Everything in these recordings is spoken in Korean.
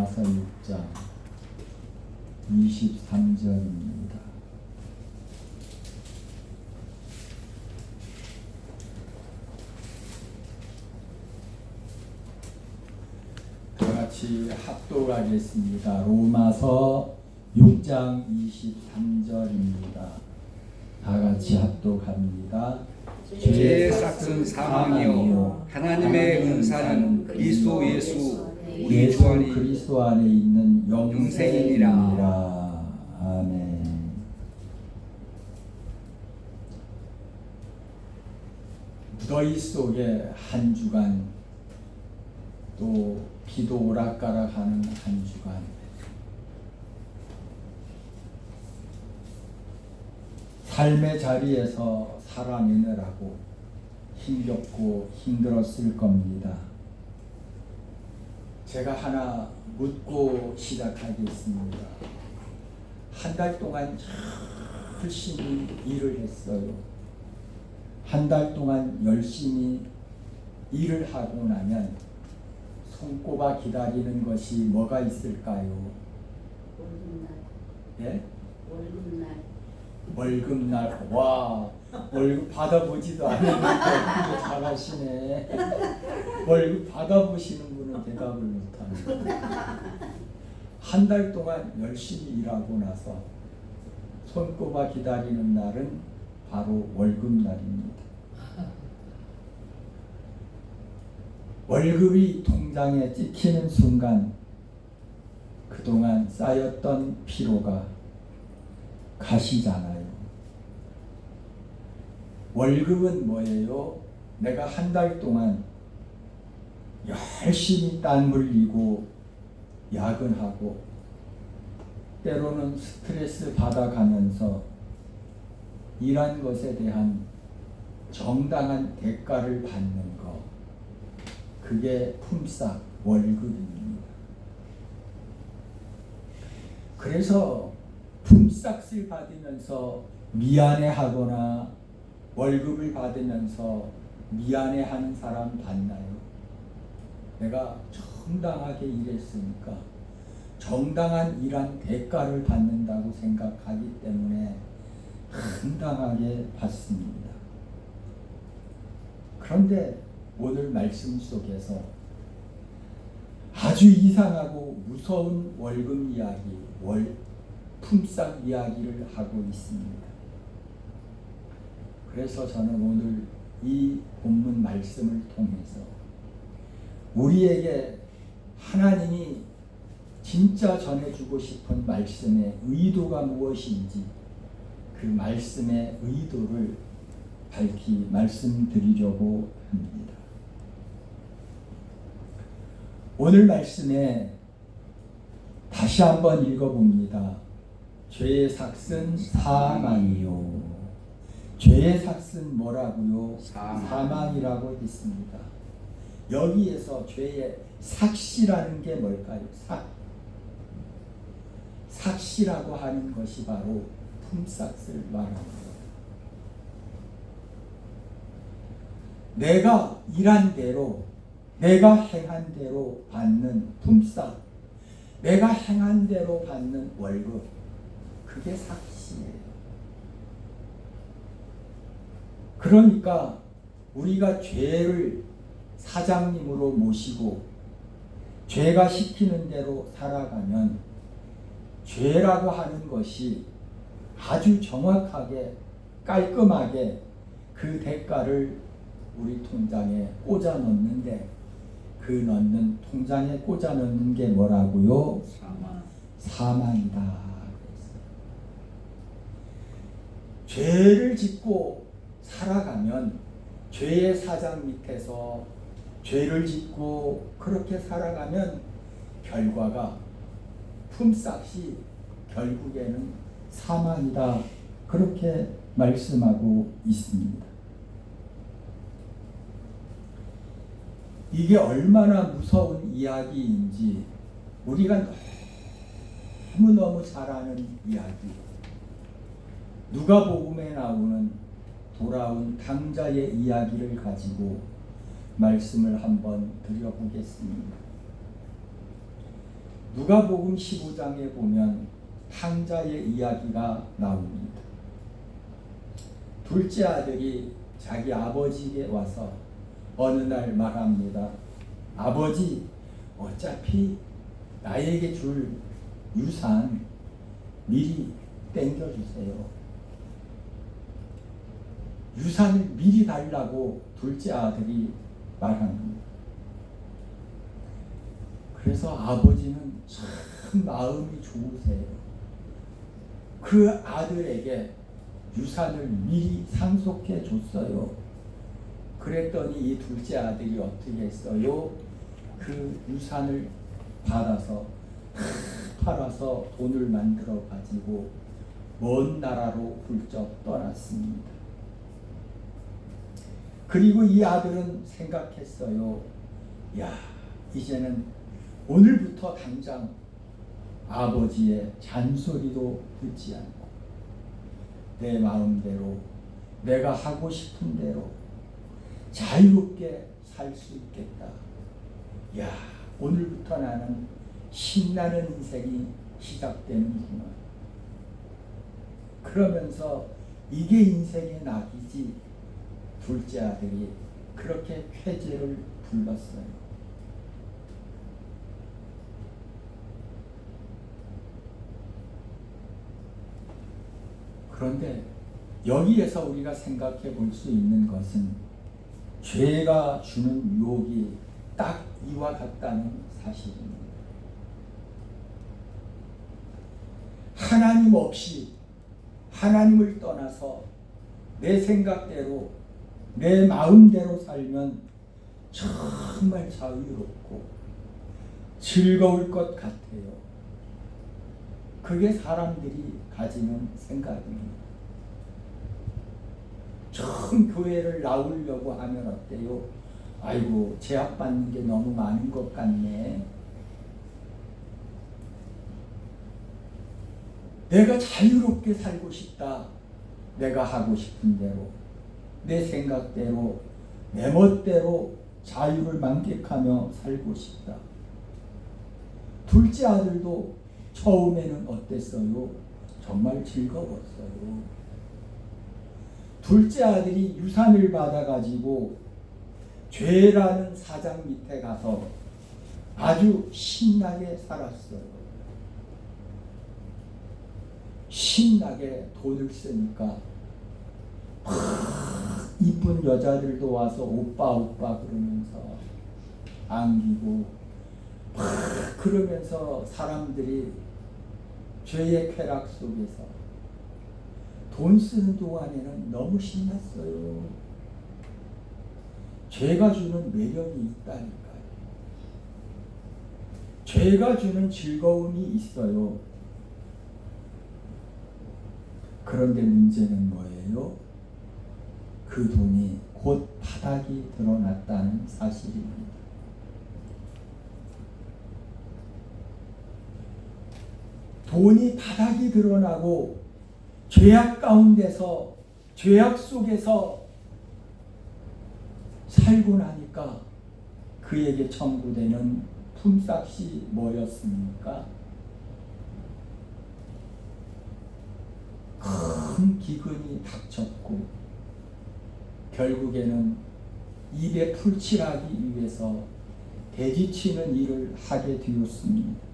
로마서 6장 23절입니다. 다 같이 합독하겠습니다. 로마서 6장 23절입니다. 다 같이 합독합니다. 죄의 삭은 사망이요 하나님의 은사는 그리스도 예수 우리 주 안에 그리스도 안에 있는 영생이니라. 아멘. 무더위 속에 한 주간, 또 비도 오락가락하는 한 주간, 삶의 자리에서 살아내느라고 힘겹고 힘들었을 겁니다. 제가 하나 묻고 시작하겠습니다. 한 달 동안 열심히 일을 했어요. 한 달 동안 열심히 일을 하고 나면 손꼽아 기다리는 것이 뭐가 있을까요? 월급날. 예? 월급날. 월급날. 와, 월급 받아보지도 않았는데 되게 잘하시네. 월급 받아보시는 분은 대답을 못하네. 한 달 동안 열심히 일하고 나서 손꼽아 기다리는 날은 바로 월급날입니다. 월급이 통장에 찍히는 순간 그동안 쌓였던 피로가 가시잖아요. 월급은 뭐예요? 내가 한 달 동안 열심히 땀 흘리고 야근하고 때로는 스트레스 받아가면서 일한 것에 대한 정당한 대가를 받는 것, 그게 품삯 월급입니다. 그래서 품삯을 받으면서 미안해하거나 월급을 받으면서 미안해하는 사람 봤나요? 내가 정당하게 일했으니까 정당한 일한 대가를 받는다고 생각하기 때문에 당당하게 받습니다. 그런데 오늘 말씀 속에서 아주 이상하고 무서운 월급 이야기, 품삯 이야기를 하고 있습니다. 그래서 저는 오늘 이 본문 말씀을 통해서 우리에게 하나님이 진짜 전해주고 싶은 말씀의 의도가 무엇인지 그 말씀의 의도를 밝히 말씀드리려고 합니다. 오늘 말씀에 다시 한번 읽어봅니다. 죄의 삭은 사망이요. 죄의 삭은 뭐라고요? 사망이라고 했습니다. 여기에서 죄의 삭시라는 게 뭘까요? 삭시라고 하는 것이 바로 품삯을 말합니다. 내가 일한 대로, 내가 행한 대로 받는 품삯, 내가 행한 대로 받는 월급, 그게 삭시예요. 그러니까 우리가 죄를 사장님으로 모시고 죄가 시키는 대로 살아가면 죄라고 하는 것이 아주 정확하게 깔끔하게 그 대가를 우리 통장에 꽂아 넣는데, 그 넣는 통장에 꽂아 넣는 게 뭐라고요? 사망이다. 죄를 짓고 살아가면 죄의 사장 밑에서 죄를 짓고 그렇게 살아가면 결과가 품삯이 결국에는 사망이다. 그렇게 말씀하고 있습니다. 이게 얼마나 무서운 이야기인지 우리가 너무너무 잘 아는 이야기. 누가복음에 나오는 돌아온 당자의 이야기를 가지고 말씀을 한번 드려보겠습니다. 누가복음 15장에 보면 탕자의 이야기가 나옵니다. 둘째 아들이 자기 아버지에게 와서 어느 날 말합니다. 아버지, 어차피 나에게 줄 유산 미리 땡겨주세요. 유산을 미리 달라고 둘째 아들이 말합니다. 그래서 아버지는 참 마음이 좋으세요. 그 아들에게 유산을 미리 상속해 줬어요. 그랬더니 이 둘째 아들이 어떻게 했어요? 그 유산을 받아서 팔아서 돈을 만들어 가지고 먼 나라로 훌쩍 떠났습니다. 그리고 이 아들은 생각했어요. 야, 이제는 오늘부터 당장 아버지의 잔소리도 듣지 않고 내 마음대로 내가 하고 싶은 대로 자유롭게 살 수 있겠다. 야, 오늘부터 나는 신나는 인생이 시작되는구나. 그러면서 이게 인생의 낙이지. 둘째 아들이 그렇게 쾌재를 불렀어요. 그런데 여기에서 우리가 생각해 볼 수 있는 것은 죄가 주는 유혹이 딱 이와 같다는 사실입니다. 하나님 없이 하나님을 떠나서 내 생각대로 내 마음대로 살면 정말 자유롭고 즐거울 것 같아요. 그게 사람들이 가지는 생각입니다. 처음 교회를 나오려고 하면 어때요? 아이고, 제약받는 게 너무 많은 것 같네. 내가 자유롭게 살고 싶다. 내가 하고 싶은 대로, 내 생각대로, 내 멋대로 자유를 만끽하며 살고 싶다. 둘째 아들도 처음에는 어땠어요? 정말 즐거웠어요. 둘째 아들이 유산을 받아가지고 죄라는 사장 밑에 가서 아주 신나게 살았어요. 신나게 돈을 쓰니까 이쁜 여자들도 와서 오빠 오빠 그러면서 안기고 그러면서 사람들이 죄의 쾌락 속에서 돈 쓰는 동안에는 너무 신났어요. 죄가 주는 매력이 있다니까요. 죄가 주는 즐거움이 있어요. 그런데 문제는 뭐예요? 그 돈이 곧 바닥이 드러났다는 사실입니다. 돈이 바닥이 드러나고 죄악 가운데서 죄악 속에서 살고 나니까 그에게 청구되는 품삯이 뭐였습니까? 큰 기근이 닥쳤고 결국에는 입에 풀칠하기 위해서 돼지치는 일을 하게 되었습니다.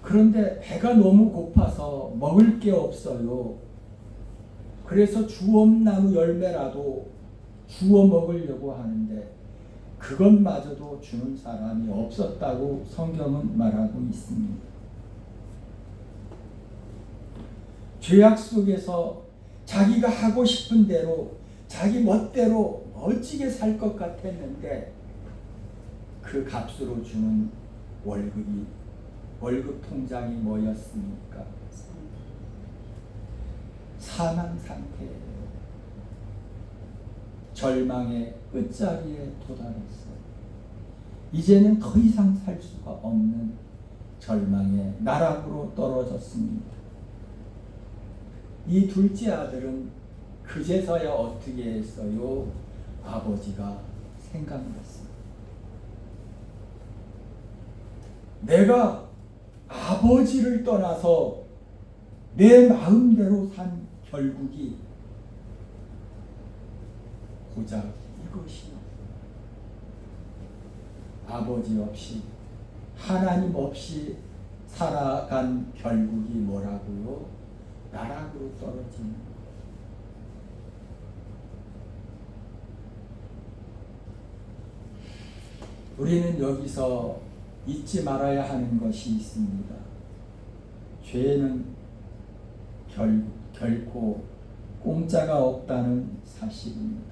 그런데 배가 너무 고파서 먹을 게 없어요. 그래서 주엄나무 열매라도 주워 먹으려고 하는데 그것마저도 주는 사람이 없었다고 성경은 말하고 있습니다. 죄악 속에서 자기가 하고 싶은 대로 자기 멋대로 멋지게 살 것 같았는데 그 값으로 주는 월급 통장이 뭐였습니까? 사망 상태예요. 절망의 끝자리에 도달했어요. 이제는 더 이상 살 수가 없는 절망의 나락으로 떨어졌습니다. 이 둘째 아들은 그제서야 어떻게 했어요? 아버지가 생각났어요. 내가 아버지를 떠나서 내 마음대로 산 결국이 고작 이것이요. 아버지 없이 하나님 없이 살아간 결국이 뭐라고요? 나락으로 떨어지는 것. 우리는 여기서 잊지 말아야 하는 것이 있습니다. 죄는 결코 공짜가 없다는 사실입니다.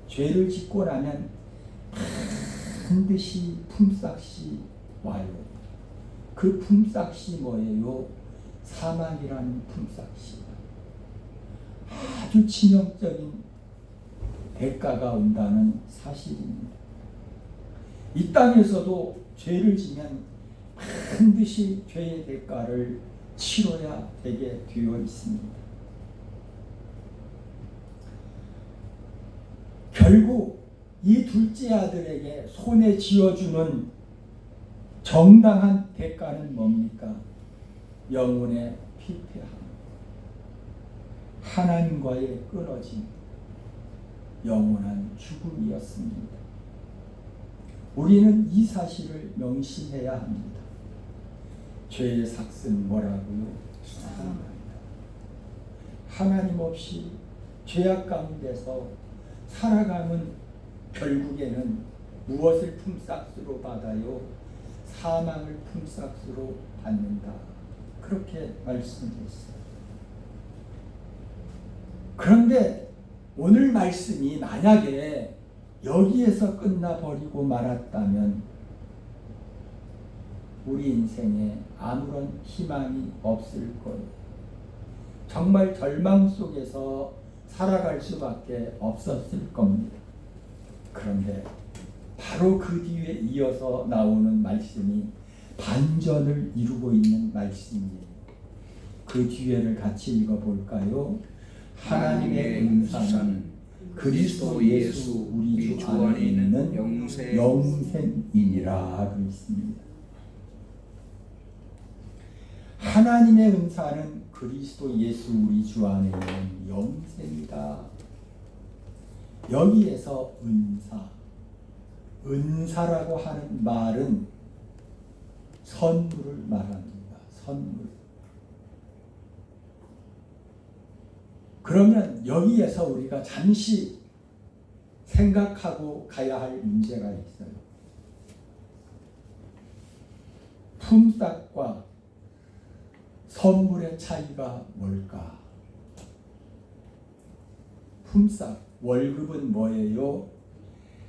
죄를 짓고 나면 반드시 품삯이 와요. 그 품삯이 뭐예요? 사망이라는 품삯이 아주 치명적인 대가가 온다는 사실입니다. 이 땅에서도 죄를 지면 반드시 죄의 대가를 치러야 되게 되어 있습니다. 결국 이 둘째 아들에게 손에 쥐어주는 정당한 대가는 뭡니까? 영혼의 피폐함, 하나님과의 끊어짐, 영원한 죽음이었습니다. 우리는 이 사실을 명심해야 합니다. 죄의 삭은 뭐라고요? 사망이다. 하나님 없이 죄악 가운데서 살아가면 결국에는 무엇을 품삯으로 받아요? 사망을 품삯으로 받는다. 그렇게 말씀했어요. 그런데 오늘 말씀이 만약에 여기에서 끝나버리고 말았다면 우리 인생에 아무런 희망이 없을 거예요. 정말 절망 속에서 살아갈 수밖에 없었을 겁니다. 그런데 바로 그 뒤에 이어서 나오는 말씀이 반전을 이루고 있는 말씀이에요. 그 뒤에를 같이 읽어볼까요? 하나님의 은사는 그리스도 예수 우리 주 안에 있는 영생이니라 하고 있습니다. 하나님의 은사는 그리스도 예수 우리 주 안에 있는 영생이다. 여기에서 은사라고 하는 말은 선물을 말합니다. 선물. 그러면 여기에서 우리가 잠시 생각하고 가야 할 문제가 있어요. 품삯과 선물의 차이가 뭘까? 품삯, 월급은 뭐예요?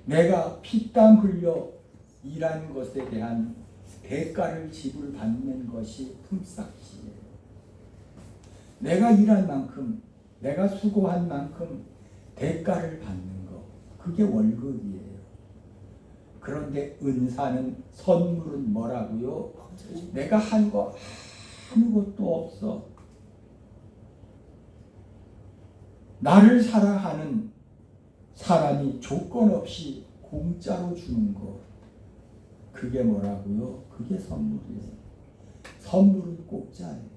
내가 피땀 흘려 일한 것에 대한 대가를 지불받는 것이 품삯이에요. 내가 일한 만큼, 내가 수고한 만큼 대가를 받는 것, 그게 월급이에요. 그런데 은사는, 선물은 뭐라고요? 내가 한 거 아무것도 없어. 나를 사랑하는 사람이 조건 없이 공짜로 주는 것, 그게 뭐라고요? 그게 선물이에요. 선물은 공짜예요.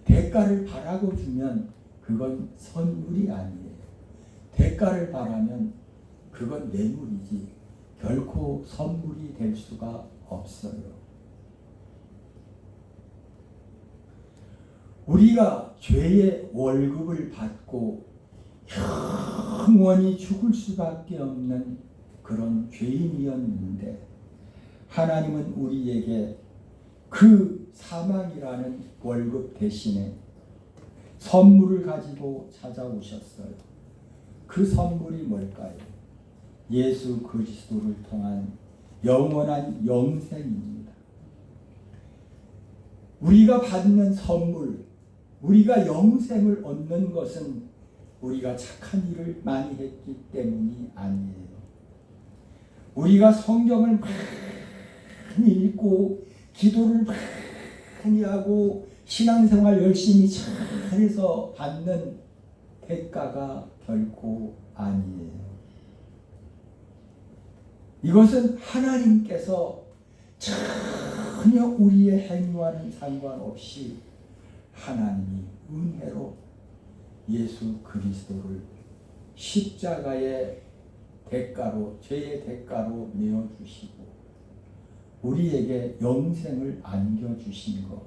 대가를 바라고 주면 그건 선물이 아니에요. 대가를 바라면 그건 뇌물이지 결코 선물이 될 수가 없어요. 우리가 죄의 월급을 받고 영원히 죽을 수밖에 없는 그런 죄인이었는데 하나님은 우리에게 그 사망이라는 월급 대신에 선물을 가지고 찾아오셨어요. 그 선물이 뭘까요? 예수 그리스도를 통한 영원한 영생입니다. 우리가 받는 선물, 우리가 영생을 얻는 것은 우리가 착한 일을 많이 했기 때문이 아니에요. 우리가 성경을 많이 읽고 기도를 많이 하고 신앙생활 열심히 잘해서 받는 대가가 결코 아니에요. 이것은 하나님께서 전혀 우리의 행위와는 상관없이 하나님이 은혜로 예수 그리스도를 십자가의 대가로, 죄의 대가로 내어주시고 우리에게 영생을 안겨주신 것,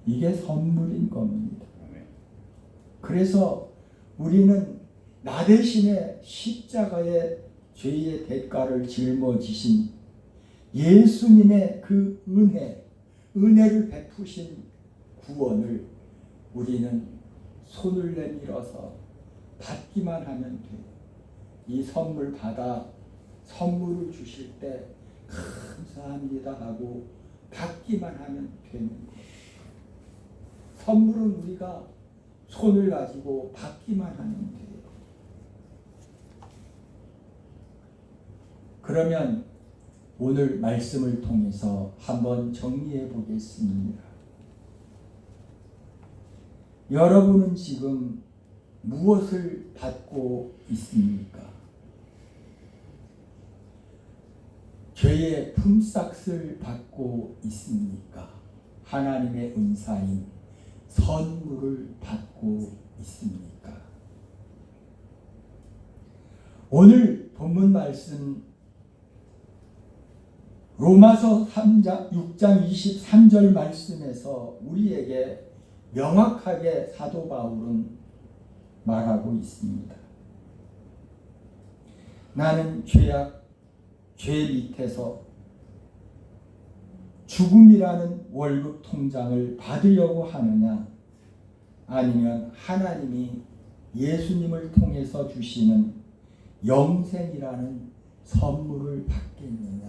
이게 선물인 겁니다. 그래서 우리는 나 대신에 십자가의 죄의 대가를 짊어지신 예수님의 그 은혜를 베푸신 구원을 우리는 손을 내밀어서 받기만 하면 돼요. 이 선물 받아 선물을 주실 때 감사합니다 하고 받기만 하면 되는 거예요. 선물은 우리가 손을 가지고 받기만 하면 돼요. 그러면 오늘 말씀을 통해서 한번 정리해 보겠습니다. 여러분은 지금 무엇을 받고 있습니까? 죄의 품삯을 받고 있습니까? 하나님의 은사인 선물을 받고 있습니까? 오늘 본문 말씀 로마서 6장 23절 말씀에서 우리에게 명확하게 사도 바울은 말하고 있습니다. 나는 죄 밑에서 죽음이라는 월급 통장을 받으려고 하느냐, 아니면 하나님이 예수님을 통해서 주시는 영생이라는 선물을 받겠느냐.